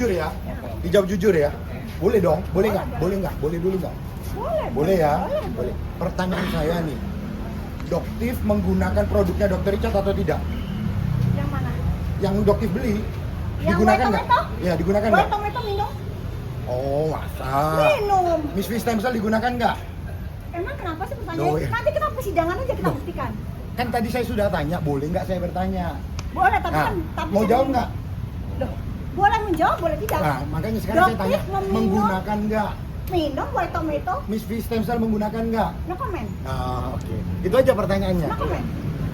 jujur ya. Dijawab jujur ya. Boleh dong? Boleh nggak? Boleh nggak? Boleh dulu nggak? Boleh ya? Boleh. Pertanyaan saya nih, Doktif menggunakan produknya Dokter Richard atau tidak? Yang mana? Yang Doktif beli Yang digunakan white nggak? tomato? Ya digunakan nggak? White tomato minum? Oh masa? Minum. Miss V stem cell digunakan nggak? Emang kenapa sih Loh, pertanyaannya? ya. Nanti kita persidangan aja kita Loh. buktikan. Kan tadi saya sudah tanya, boleh nggak saya bertanya? Boleh, tapi Nah, kan tapi mau saya jawab minum. nggak? Loh, boleh menjawab, boleh tidak. Nah, makanya sekarang saya tanya, Doktif meminum. menggunakan nggak? Minum white tomato? Miss V stem cell menggunakan nggak? No comment. Nah, oke. Itu aja pertanyaannya. No comment.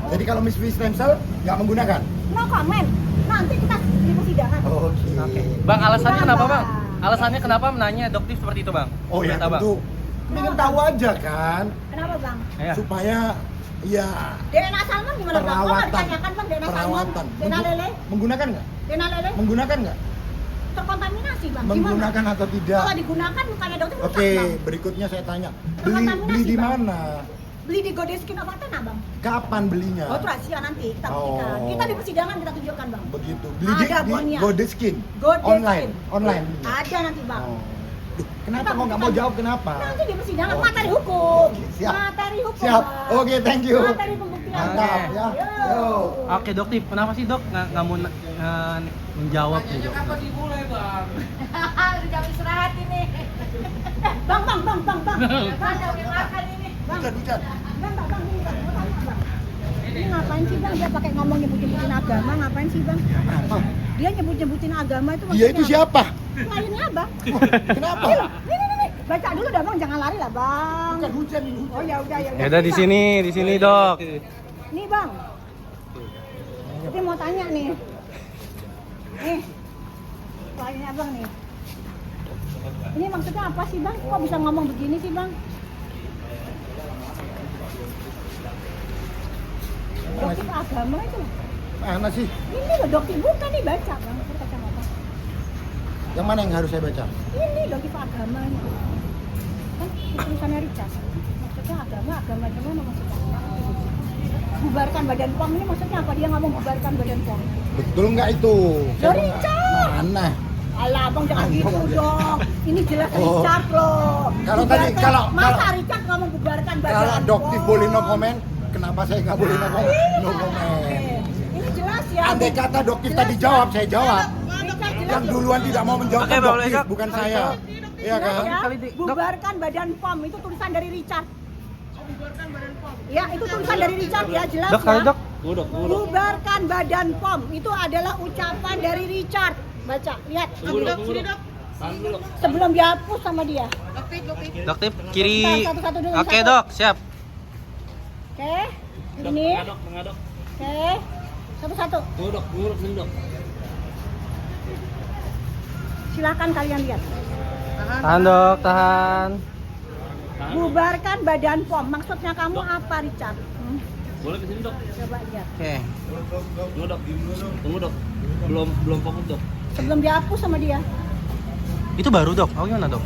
Jadi kalau Miss V stem cell nggak menggunakan? No comment. Nanti kita di persidangan. Oke. Oke. Bang, alasannya Kenapa? kenapa, Bang? Alasannya kenapa menanya Doktif seperti itu, Bang? Oh ya, Boleh tahu, Bang? tentu. Pengen tahu aja kan, Kenapa bang? Iya. supaya ya DNA salmon gimana bang? Kok nggak perawatan. ditanyakan bang DNA salmon? Perawatan. DNA lele? Menggunakan nggak? DNA lele? Menggunakan nggak? Terkontaminasi bang? Gimana? Menggunakan atau tidak? Kalau digunakan bukannya dokter rusak Oke, bang? berikutnya saya tanya. Beli Terkontaminasi, di Bang. mana? Beli di Godeskin Avatana bang? Kapan belinya? Oh itu rahasia nanti kita buktikan. Oh. Kita di persidangan kita tunjukkan bang. Begitu. Beli di Ada bonnya. Godeskin. Godeskin. Online. Online. Ada nanti bang. Oh. Duh, kenapa Kita kok nggak mau buktikan. jawab kenapa? Nanti di persidangan Oke. materi hukum. Oke, siap. Materi hukum. Siap. Bang. Oke, thank you. Materi pembuktian. Mantap ya. Yo. Oke, Doktif. Kenapa sih, Dok, nggak mau menjawab nih, Dok? Udah jam istirahat ini. Bang. Bang, udah makan ini. Bang, Hujan. Bang, ini bang. Mau tanya, Bang. Ini ngapain sih bang? Dia pakai ngomong nyebut-nyebutin agama, ngapain sih bang? Apa? Dia nyebut-nyebutin agama itu Dia itu maksudnya siapa? apa? Kliennya abang. Kenapa? Nih. Baca dulu dah bang, jangan lari lah bang. Bukan hujan ini. Oh ya udah. Ya udah di sini, Dok. Nih bang. Dia mau tanya nih. Nih. Kliennya abang nih. Ini maksudnya apa sih bang? Kok bisa ngomong begini sih bang? Dokter agama itu. Mana sih? Ini loh dokter bukan nih baca bang. Pakai kacamata. Yang mana yang harus saya baca? Ini dokter agama ini. Kan tulisannya Richard. Maksudnya agama gimana maksudnya? Bubarkan badan POM ini maksudnya apa? Dia nggak mau bubarkan badan POM. Betul nggak itu? Loh, Richard! Mana? Alah abang jangan Abang gitu aja. dong. Ini jelas Oh. Richard loh. Kalau tadi, Bubarkan- masa kalau- Richard nggak mau bubarkan badan Kalau POM? Doktif boleh no comment, kenapa saya nggak boleh no comment? Iya. No comment. Ini jelas ya. Andai kata Doktif Jelas tadi ya. jawab, saya jawab. Richard jelas Yang ya. duluan tidak mau menjawab Oke, kan boleh, Doktif, Dok. bukan saya. Iya Jelas kan? ya. Kali di- Dok. Bubarkan badan POM itu tulisan dari Richard. Ya, itu tulisan dari Richard ya, jelas Dok, kali, ya. Dok. Bubarkan badan POM itu adalah ucapan dari Richard. Baca, lihat. Sebelum dihapus sama dia. Doktif, kiri. Bentar, satu-satu dulu, Oke, satu. Dok. Siap. Oke. Ini. Oke. Satu-satu. Silakan kalian lihat. Tahan, Dok. Tahan. Bubarkan badan POM. Maksudnya kamu apa, Richard? Boleh kesini dok? Coba lihat. Oke. Tunggu dok. Belum fokus dok. Sebelum dihapus sama dia. Itu baru, Dok. Oh, gimana, Dok?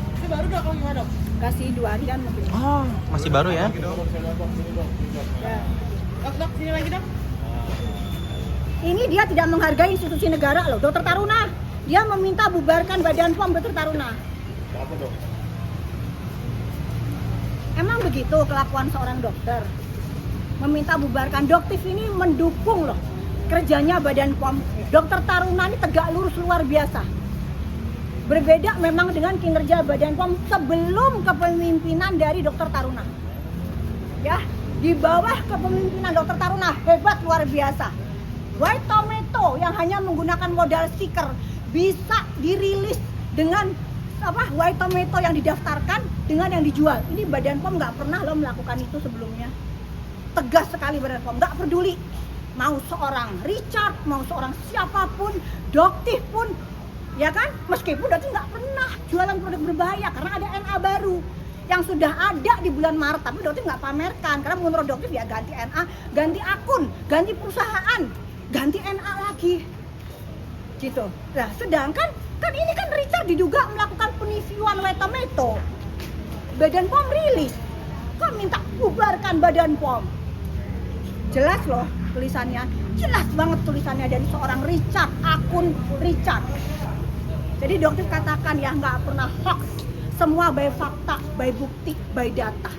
Kasih 2 harian mungkin. Oh, masih baru ya? Ya. Ini dia tidak menghargai institusi negara loh, Dokter Taruna. Dia meminta bubarkan badan POM Dokter Taruna. Emang begitu kelakuan seorang dokter? Meminta bubarkan. Doktif ini mendukung loh kerjanya badan POM. Dokter Taruna ini tegak lurus luar biasa. Berbeda memang dengan kinerja badan POM sebelum kepemimpinan dari Dokter Taruna. Ya, di bawah kepemimpinan Dokter Taruna hebat luar biasa. White Tomato yang hanya menggunakan modal stiker bisa dirilis dengan White Tomato yang didaftarkan dengan yang dijual. Ini badan POM nggak pernah loh melakukan itu sebelumnya. Tegas sekali badan POM, nggak peduli mau seorang Richard, mau seorang siapapun, Doktif pun, ya kan? Meskipun Doktif nggak pernah jualan produk berbahaya karena ada NA baru yang sudah ada di bulan Maret, tapi Doktif nggak pamerkan karena menurut Doktif ya ganti NA, ganti akun, ganti perusahaan, ganti NA lagi, gitu. Nah, sedangkan kan ini kan Richard diduga melakukan penipuan White Tomato. Badan POM rilis, kok minta bubarkan badan POM? Jelas loh tulisannya, jelas banget tulisannya dari seorang Richard, akun Richard. Jadi dokter katakan ya nggak pernah hoax, semua by fakta, by bukti, by data.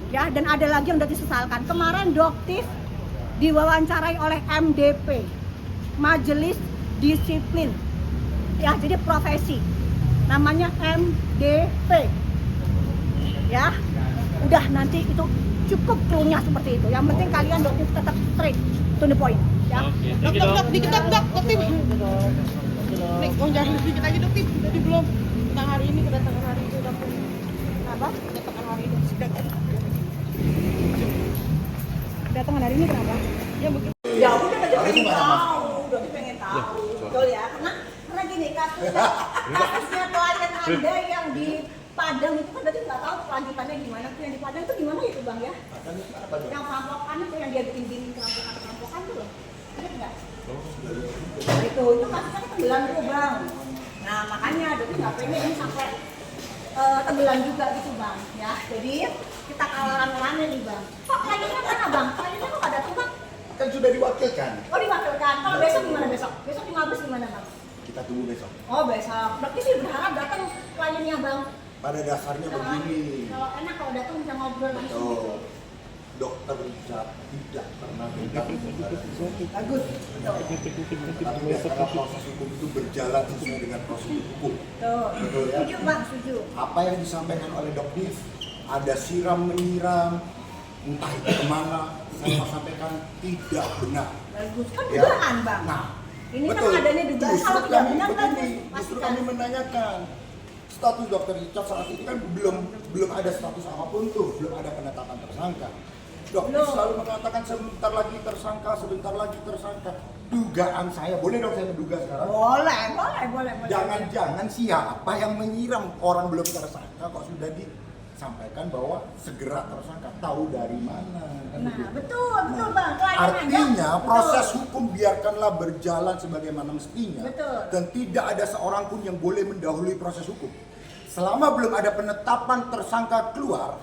Ya, dan ada lagi yang udah disesalkan. Kemarin dokter diwawancarai oleh MDP, Majelis Disiplin. Ya, jadi profesi. Namanya MDP. Ya, udah nanti itu cukup clue-nya seperti itu. Yang penting kalian dokter tetap straight to the point. Ya. Oke, thank you, Dok, dikit dok, Tim. Nih, jangan sedikit lagi dok, Tim. Tadi belum. Tentang hari ini, kedatangan hari ini dok. Apa? Kedatangan hari ini. Kedatangan hari ini kenapa? Ya begitu. Ya udah aja Harus pengen gimana, Mas? tahu, udah pengen tahu. Betul ya, karena gini kasusnya klien Anda yang di Padang itu kan berarti nggak tahu kelanjutannya gimana. Tuh yang di Padang itu gimana itu Bang ya? Yang perampokan itu yang dia bikin perampokan tuh loh. Ingat nggak? Itu kasusnya tenggelam tuh Bang. Nah makanya dokter nggak pengen ini sampai tenggelam juga gitu Bang. Ya jadi kita kawalan nih Bang. Kok kliennya mana Bang? Kliennya kok ada tuh Bang? Kan sudah diwakilkan. Oh diwakilkan. Kalau besok gimana besok? Besok di Mabes gimana Bang? Kita tunggu besok. Oh besok. Berarti sih berharap datang kliennya Bang. Pada dasarnya begini. Kalau enak kalau datang bisa ngobrol langsung gitu. Oh, Dokter Richard tidak pernah minta Bagus. tapi biarkanlah proses hukum itu berjalan sesuai dengan prosedur hukum. Tuh. Betul ya? Setuju Bang, setuju. Apa yang disampaikan oleh Dok Div, ada siram menyiram, entah itu kemana, saya mau sampaikan tidak benar. Bagus. Kan Ya. dugaan Bang. Nah, Ini kan betul. adanya dugaan. Justru Kalau tidak kami benar kan begini, justru pastikan. kami menanyakan status Dokter Richard saat ini kan belum ada status apapun tuh, belum ada penetapan tersangka. Dokter Belum. selalu mengatakan sebentar lagi tersangka, sebentar lagi tersangka. Dugaan saya, boleh dong saya menduga sekarang? Boleh. Jangan-jangan siapa yang menyiram orang belum tersangka kok sudah disampaikan bahwa segera tersangka, tahu dari mana? Kan Nah, begitu. betul Bang. Klien Artinya Anda- proses betul. hukum biarkanlah berjalan sebagaimana mestinya. Betul. Dan tidak ada seorang pun yang boleh mendahului proses hukum. Selama belum ada penetapan tersangka keluar,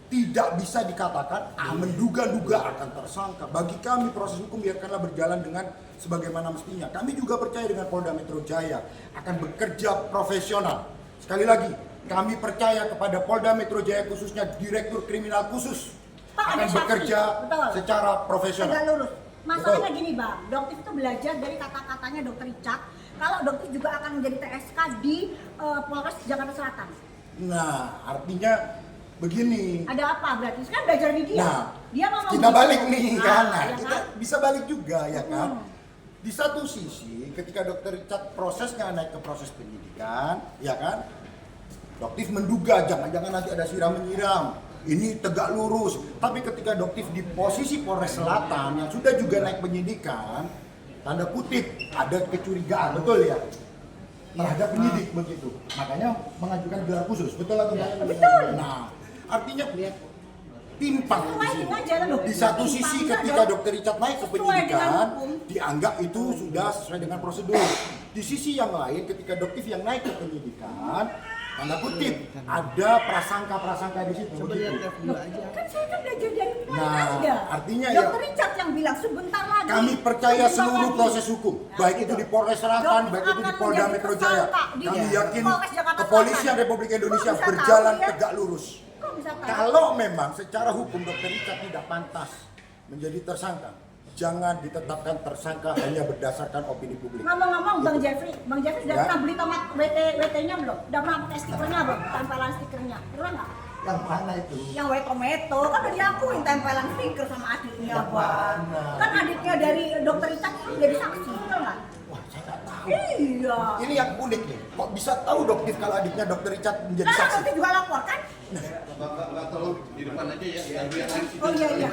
tidak bisa dikatakan menduga-duga akan tersangka. Bagi kami proses hukum biarkanlah berjalan dengan sebagaimana mestinya. Kami juga percaya dengan Polda Metro Jaya akan bekerja profesional. Sekali lagi, kami percaya kepada Polda Metro Jaya khususnya Direktur Kriminal Khusus Pak, ada akan saksi. bekerja Betul. secara profesional. Tegak lurus. Masalahnya gini Bang, dokter itu belajar dari kata-katanya Dokter Richard. Kalau dokter juga akan menjadi TSK di Polres Jakarta Selatan. Nah, artinya begini. Ada apa berarti? Sekarang belajar di dia. Nah, Dia ngomong kita gitu. balik nih kan. Nah, ya kita kan? bisa balik juga ya kan. Hmm. Di satu sisi, ketika Dokter Richard prosesnya naik ke proses penyidikan, ya kan, Doktif menduga jangan-jangan nanti ada siram menyiram. Ini tegak lurus. Tapi ketika Doktif di posisi Polres Selatan yang sudah juga naik penyidikan, tanda kutip ada kecurigaan, betul ya? Terhadap penyidik begitu. Makanya mengajukan gelar khusus, betul atau enggak? Betul. Nah, artinya timpang di sini. Sesuai dengan jalan Di satu hukum. sisi Timpang ketika dan Dokter Richard naik ke sesuai dengan penyidikan, hukum. dianggap itu sudah sesuai dengan prosedur. Di sisi yang lain ketika Doktif yang naik ke penyidikan, tanda kutip ada prasangka-prasangka di situ. Begitu. Kan saya kan belajar dari klien Nah, Anda. artinya ya, Dokter Richard yang bilang sebentar lagi. Kami percaya sebentar seluruh lagi. proses hukum, Nah, baik gitu. itu di Polres Selatan, Dokter baik itu di akan Polda menjadi Metro Jaya. tersangka di Kami yakin Polres Jakarta kepolisian Selatan. Republik Indonesia Kok bisa berjalan tahu, ya? tegak lurus. Kok bisa tahu? Kalau memang secara hukum Dokter Richard tidak pantas menjadi tersangka, jangan ditetapkan tersangka hanya berdasarkan opini publik. Ngomong-ngomong Bang Gitu. Jeffrey sudah Ya. pernah beli tomat WT-nya belum? Udah pernah pakai stikernya belum? Tempelan stikernya. Pernah nggak? Yang mana itu? Yang white tomato kan udah diakuin tempelan stiker sama adiknya Yang Bang. mana? Kan adiknya dari Dokter Richard kan jadi saksi, betul nggak? Wah, saya nggak tahu. Iya. Ini yang unik nih. Kok bisa tahu Doktif kalau adiknya Dokter Richard menjadi Kan saksi? dokter juga lapor kan? Nggak tolong di depan aja ya. Oh iya iya.